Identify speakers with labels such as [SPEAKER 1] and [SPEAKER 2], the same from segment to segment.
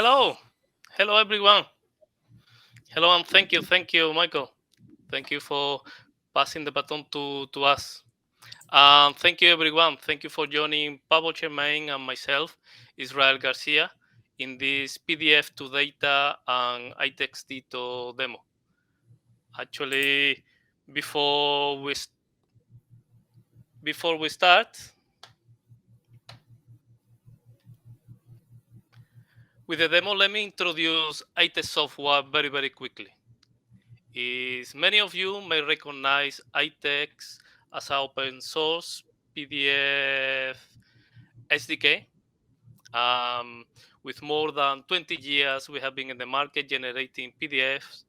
[SPEAKER 1] Hello, hello everyone. Hello and thank you, Michael. Thank you for passing the baton to us. Thank you everyone. Thank you for joining Pavel Chermain and myself, Israel Garcia, in this pdf2Data and Itextito demo. Actually, before we start with the demo, let me introduce iText software very quickly. Is many of you may recognize iText as an open source PDF SDK. With more than 20 years, we have been in the market generating PDFs.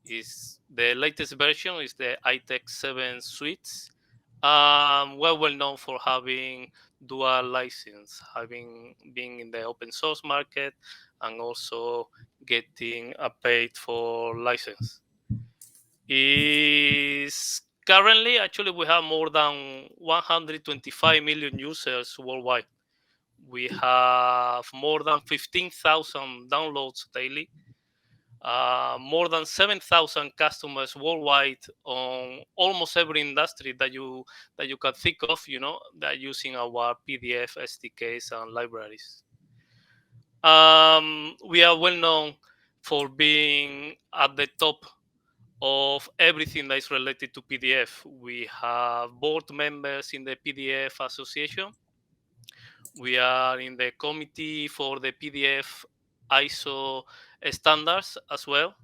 [SPEAKER 1] Is the latest version is the iText 7 suites. We're well known for having dual license, having been in the open source market and also getting a paid for license. Is currently actually we have more than 125 million users worldwide. We have more than 15,000 downloads daily, more than 7,000 customers worldwide on almost every industry that you can think of. That are using our PDF SDKs and libraries. We are well known for being at the top of everything that is related to PDF. We have board members in the PDF Association. We are in the committee for the PDF ISO standards as well.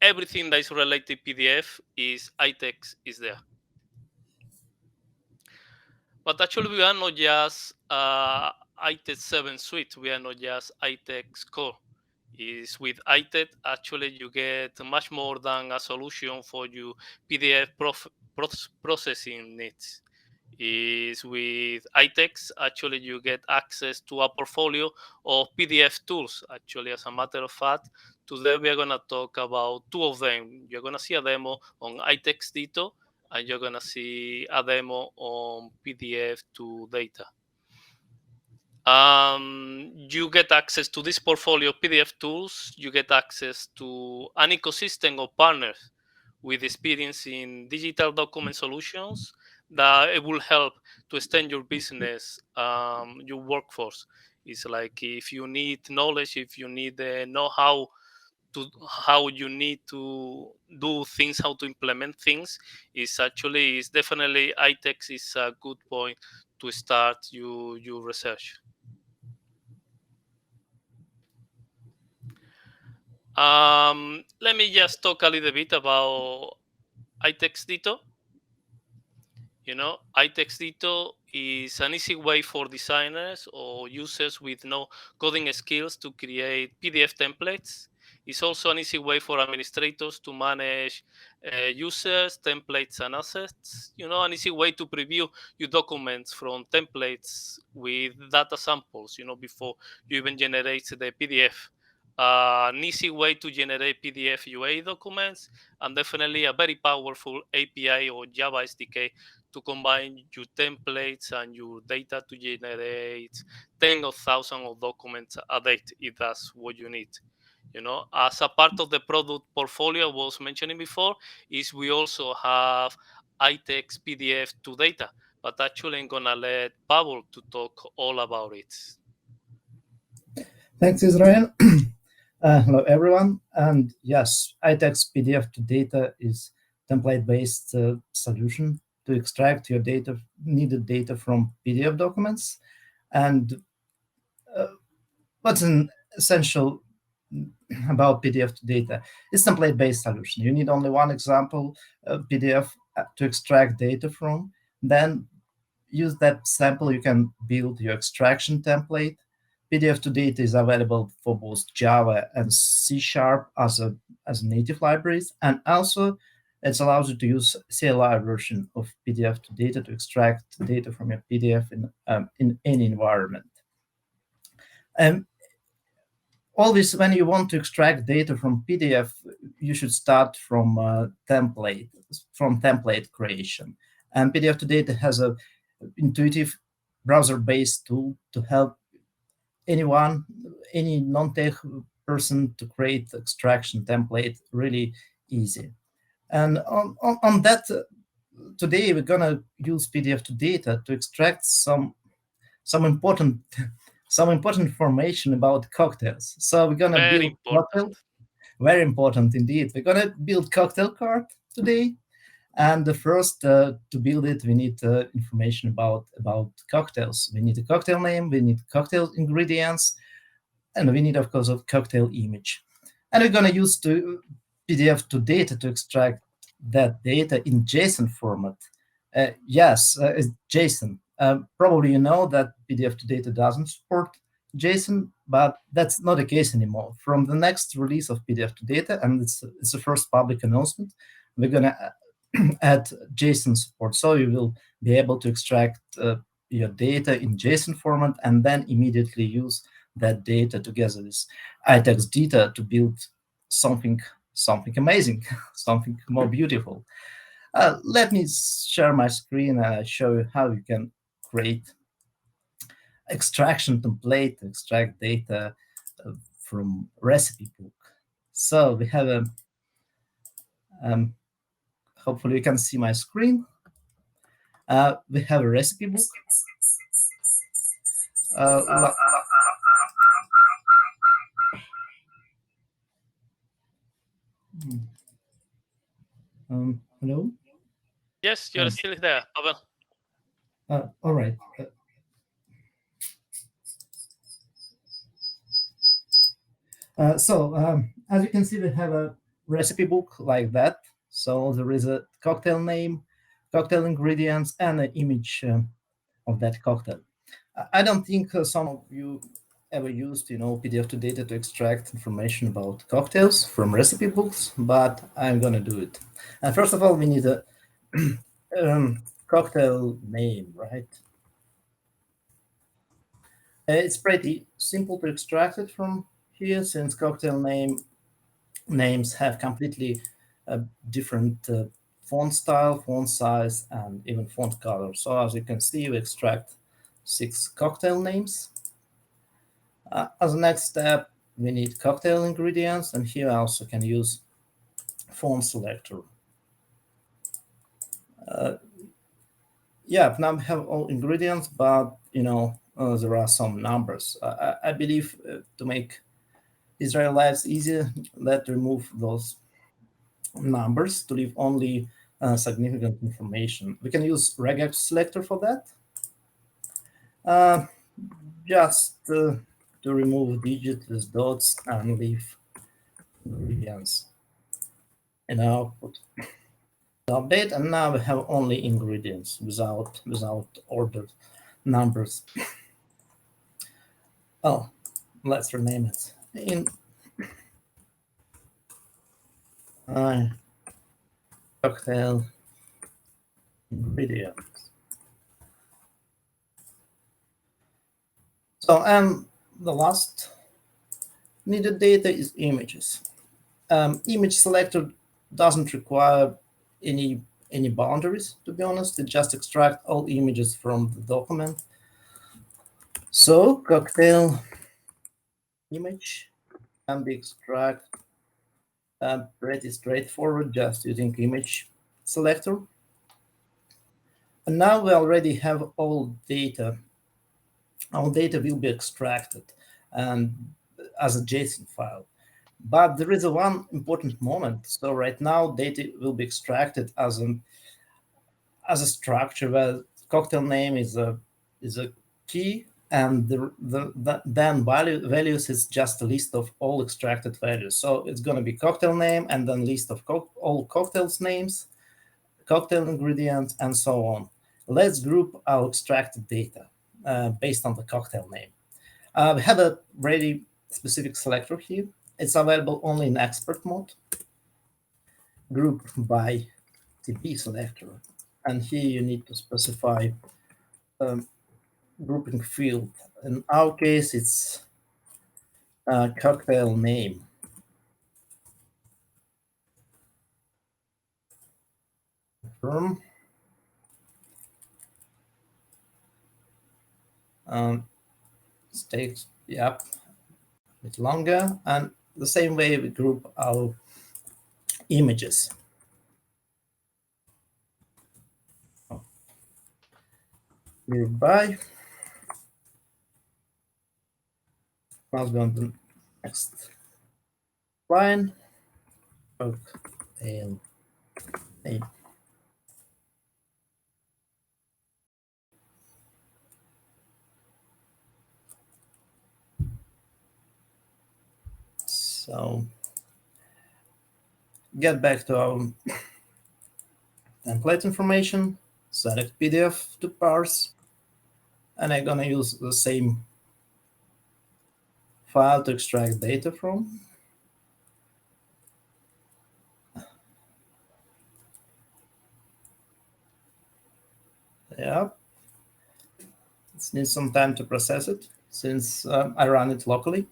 [SPEAKER 1] Everything that is related to PDF is iText is there. But actually, we are not just iText 7 suite. We are not just iText core. Is with iText, actually, you get much more than a solution for your PDF processing needs. Is with iText, actually, you get access to a portfolio of PDF tools. Actually, as a matter of fact, today we are going to talk about two of them. You're going to see a demo on Itextito, and you're going to see a demo on pdf2Data. You get access to this portfolio of PDF tools. You get access to an ecosystem of partners with experience in digital document solutions that it will help to extend your business, your workforce. It's like if you need knowledge, if you need the know-how to how you need to do things, how to implement things, is definitely iText is a good point to start your research. Let me just talk a little bit about Itextito. Itextito is an easy way for designers or users with no coding skills to create PDF templates. It's also an easy way for administrators to manage users, templates, and assets. An easy way to preview your documents from templates with data samples, before you even generate the PDF. An easy way to generate PDF UA documents, and definitely a very powerful API or Java SDK to combine your templates and your data to generate tens of thousands of documents a day if that's what you need. As a part of the product portfolio I was mentioning before, is we also have iText pdf2Data, but actually I'm gonna let Pavel to talk all about it.
[SPEAKER 2] Thanks, Israel. Hello, everyone. And yes, iText pdf2Data is template-based solution to extract your needed data from PDF documents. And what's an essential about pdf2Data? It's template-based solution. You need only one example of PDF to extract data from. Then use that sample. You can build your extraction template. pdf2Data is available for both Java and C# as native libraries, and also it allows you to use CLI version of pdf2Data to extract data from your PDF in any environment. Always, when you want to extract data from PDF, you should start from template creation. And pdf2Data has an intuitive browser-based tool to help anyone, any non-tech person to create extraction template really easy. And on that, today we're gonna use pdf2Data to extract some important some important information about cocktails. So we're gonna
[SPEAKER 1] Very
[SPEAKER 2] build
[SPEAKER 1] important.
[SPEAKER 2] cocktail, very important indeed. We're gonna build cocktail card today, and the first to build it, we need information about cocktails. We need a cocktail name, we need cocktail ingredients, and we need, of course, a cocktail image. And we're gonna use the pdf2Data to extract that data in JSON format. Yes, it's JSON. Probably you know that pdf2Data doesn't support JSON, but that's not the case anymore. From the next release of pdf2Data, and it's the first public announcement, we're gonna add JSON support, so you will be able to extract your data in JSON format and then immediately use that data together with Itextito to build something amazing, something more beautiful. Let me share my screen and show you how you can create extraction template to extract data from recipe book. So we have a hopefully you can see my screen. We have a recipe book. Uh, Hello?
[SPEAKER 1] Yes, you're still there, Pavel.
[SPEAKER 2] All right. As you can see, we have a recipe book like that. So there is a cocktail name, cocktail ingredients, and an image of that cocktail. I don't think some of you ever used, pdf2Data to extract information about cocktails from recipe books, but I'm gonna do it. And first of all, we need a cocktail name, right? It's pretty simple to extract it from here, since cocktail names have completely different font style, font size, and even font color. So as you can see, we extract 6 cocktail names. As a next step, we need cocktail ingredients, and here I also can use font selector. Yeah, now we have all ingredients, but there are some numbers. I believe to make Israel lives easier, let's remove those numbers to leave only significant information. We can use regex selector for that. Just to remove digits with dots and leave ingredients in output. Update, and now we have only ingredients without ordered numbers. Oh, let's rename it in cocktail ingredients. So, and the last needed data is images. Image selector doesn't require any boundaries, to be honest. It just extract all images from the document. So cocktail image can be extract pretty straightforward, just using image selector. And now we already have all data. All data will be extracted and as a JSON file. But there is a one important moment. So right now, data will be extracted as a structure where cocktail name is a key, and then values is just a list of all extracted values. So it's going to be cocktail name and then list of all cocktails names, cocktail ingredients, and so on. Let's group our extracted data based on the cocktail name. We have a very specific selector here. It's available only in expert mode. Group by TP selector. And here you need to specify grouping field. In our case, it's cocktail name. Confirm. State Yep, a bit longer. And the same way we group our images. Group by. Let's go on to the next line. Folk tale name. So get back to our template information, select PDF to parse, and I'm gonna use the same file to extract data from. Yeah, it needs some time to process it since I run it locally.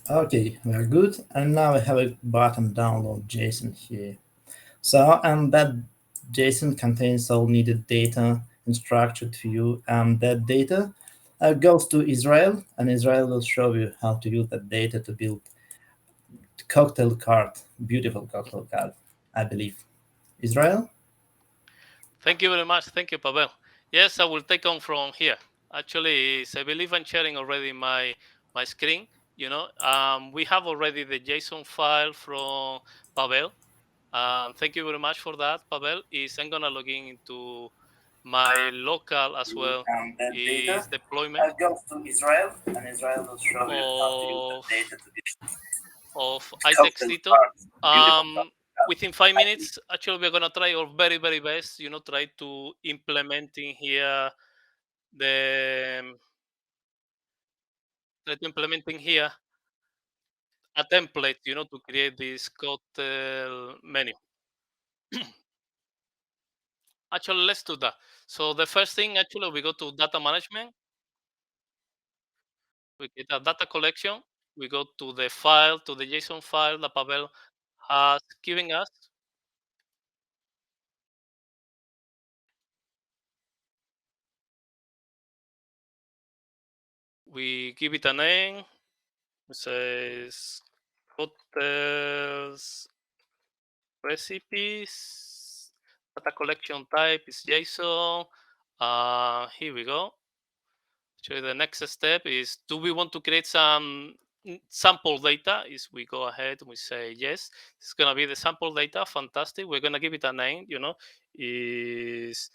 [SPEAKER 2] Okay, we are good. And now I have a button download JSON here. So, and that JSON contains all needed data in structured view, and that data goes to Israel, and Israel will show you how to use that data to build cocktail card, beautiful cocktail card, I believe. Israel?
[SPEAKER 1] Thank you very much. Thank you, Pavel. Yes, I will take on from here. Actually, I believe I'm sharing already my screen. We have already the JSON file from Pavel. Thank you very much for that, Pavel. I'm gonna log in into my local as well
[SPEAKER 2] And that data
[SPEAKER 1] is deployment
[SPEAKER 2] goes to Israel, and Israel will show you how to use that
[SPEAKER 1] of
[SPEAKER 2] data to build
[SPEAKER 1] of
[SPEAKER 2] cocktail
[SPEAKER 1] Itextito.
[SPEAKER 2] card, beautiful
[SPEAKER 1] Um,
[SPEAKER 2] cocktail card.
[SPEAKER 1] Within 5 minutes, actually, we're gonna try our very very best. Try to implementing here the try to implementing here a template. To create this cocktail menu. Actually, let's do that. So the first thing, actually, we go to data management. We get a data collection. We go to the file, to the JSON file that Pavel has given us. We give it a name. It says hotels recipes. Data collection type is JSON. Here we go. So the next step is, do we want to create some sample data? Is we go ahead and we say yes. It's gonna be the sample data. Fantastic. We're gonna give it a name. Is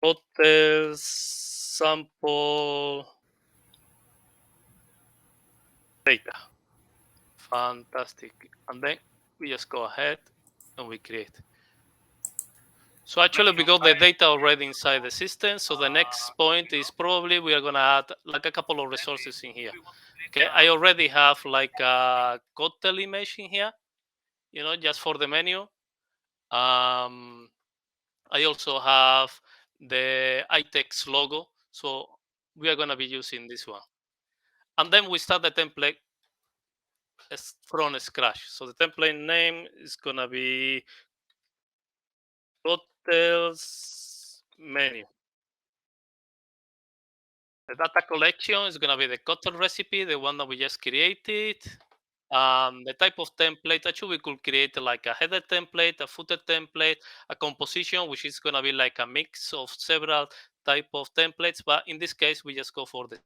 [SPEAKER 1] hotels sample data. Fantastic. And then we just go ahead and we create. So actually we got the data already inside the system. So the next point is probably we are gonna add like a couple of resources in here. Okay, I already have like a cocktail image in here, just for the menu. I also have the iText logo. So we are gonna be using this one. And then we start the template from scratch. So the template name is gonna be cocktails menu. The data collection is gonna be the cocktail recipe, the one that we just created. The type of template, actually we could create like a header template, a footer template, a composition, which is gonna be like a mix of several type of templates. But in this case, we just go for the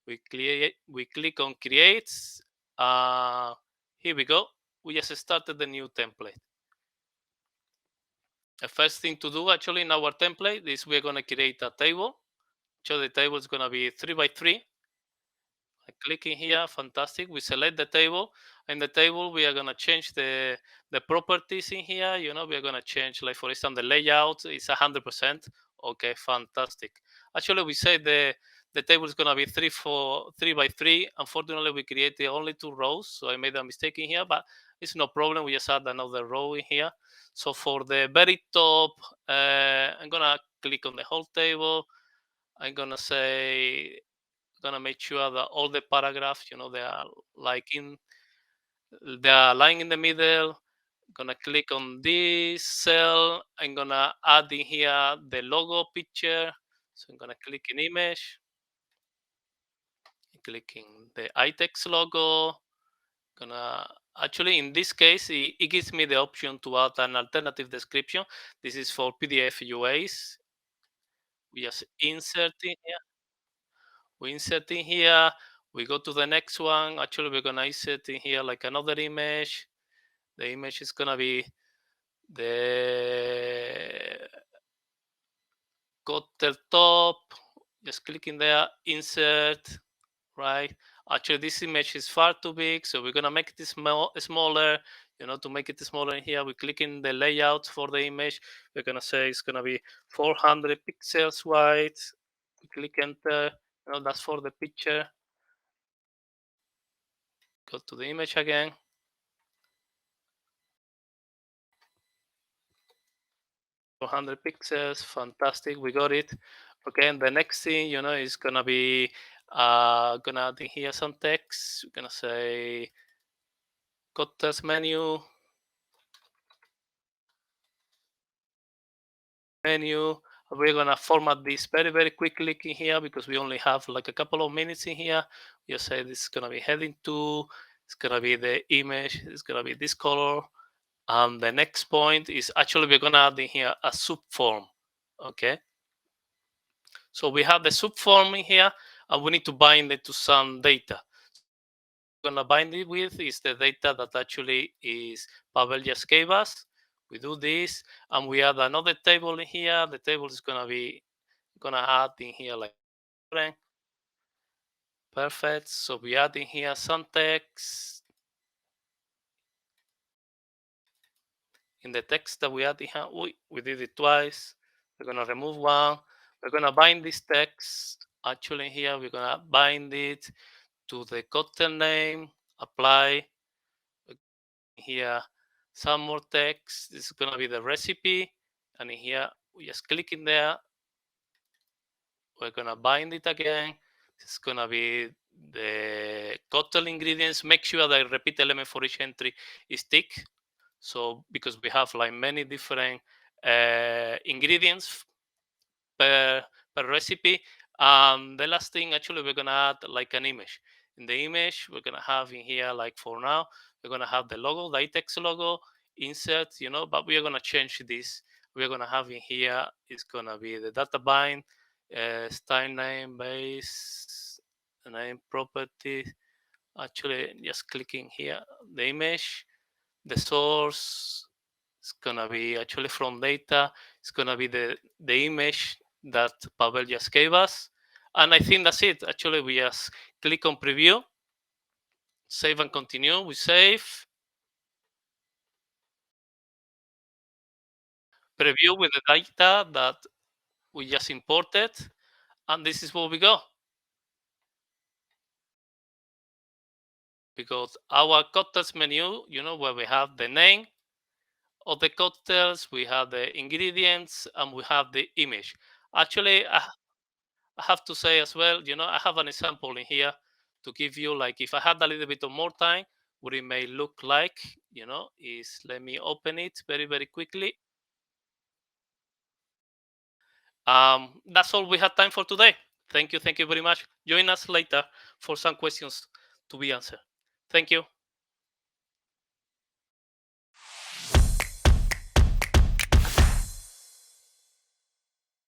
[SPEAKER 1] we click on create. Here we go. We just started the new template. The first thing to do actually in our template is we're gonna create a table. So the table is gonna be 3 by 3. Clicking here, fantastic. We select the table. In the table, we are gonna change the properties in here. We are gonna change, like for instance, the layout is 100%. Okay, fantastic. Actually, we say the table is gonna be 3 by 3. Unfortunately, we created only 2 rows, so I made a mistake in here, but it's no problem. We just add another row in here. So for the very top, I'm gonna click on the whole table. I'm gonna say We're gonna make sure that all the paragraphs, they are like they are lying in the middle. Gonna click on this cell. I'm gonna add in here the logo picture. So I'm gonna click in image, clicking the iText logo. Gonna actually in this case it gives me the option to add an alternative description. This is for PDF UAs. We just insert in here. We insert in here. We go to the next one. Actually, we're gonna insert in here like another image. The image is gonna be the cocktail top. Just clicking there, insert, right? Actually, this image is far too big, so we're gonna make it smaller. To make it smaller in here, we click in the layout for the image. We're gonna say it's gonna be 400 pixels wide. We click enter. That's for the picture. Go to the image again. 400 pixels, fantastic, we got it. Okay, and the next thing, is gonna be gonna add in here some text. We're gonna say cocktails menu. We're gonna format this very, very quickly in here because we only have like a couple of minutes in here. You say this is gonna be heading 2, it's gonna be the image, it's gonna be this color. And the next point is actually we're gonna add in here a subform. Okay. So we have the subform in here, and we need to bind it to some data. We're gonna bind it with is the data that actually is Pavel just gave us. We do this, and we add another table in here. The table is gonna add in here like perfect. So we add in here some text. In the text that we add in here, we did it twice. We're gonna remove one. We're gonna bind this text. Actually, here we're gonna bind it to the cocktail name, apply. Here, some more text. This is gonna be the recipe, and in here we just click in there. We're gonna bind it again. This is gonna be the cocktail ingredients. Make sure the repeat element for each entry is tick. So because we have like many different ingredients per recipe. The last thing, actually, we're gonna add like an image. In the image, we're gonna have in here, like for now, we're gonna have the logo, the iText logo, insert, but we are gonna change this. We're gonna have in here, it's gonna be the data bind, style name, base, name property. Actually, just clicking here, the image, the source, it's gonna be actually from data. It's gonna be the image that Pavel just gave us. And I think that's it. Actually, we just click on preview, save and continue. We save, preview with the data that we just imported. And this is where we go. Because our cocktails menu, where we have the name of the cocktails, we have the ingredients, and we have the image. Actually, I have to say as well, I have an example in here to give you, like, if I had a little bit of more time, what it may look like, is, let me open it very, very quickly. That's all we have time for today. Thank you very much. Join us later for some questions to be answered. Thank you.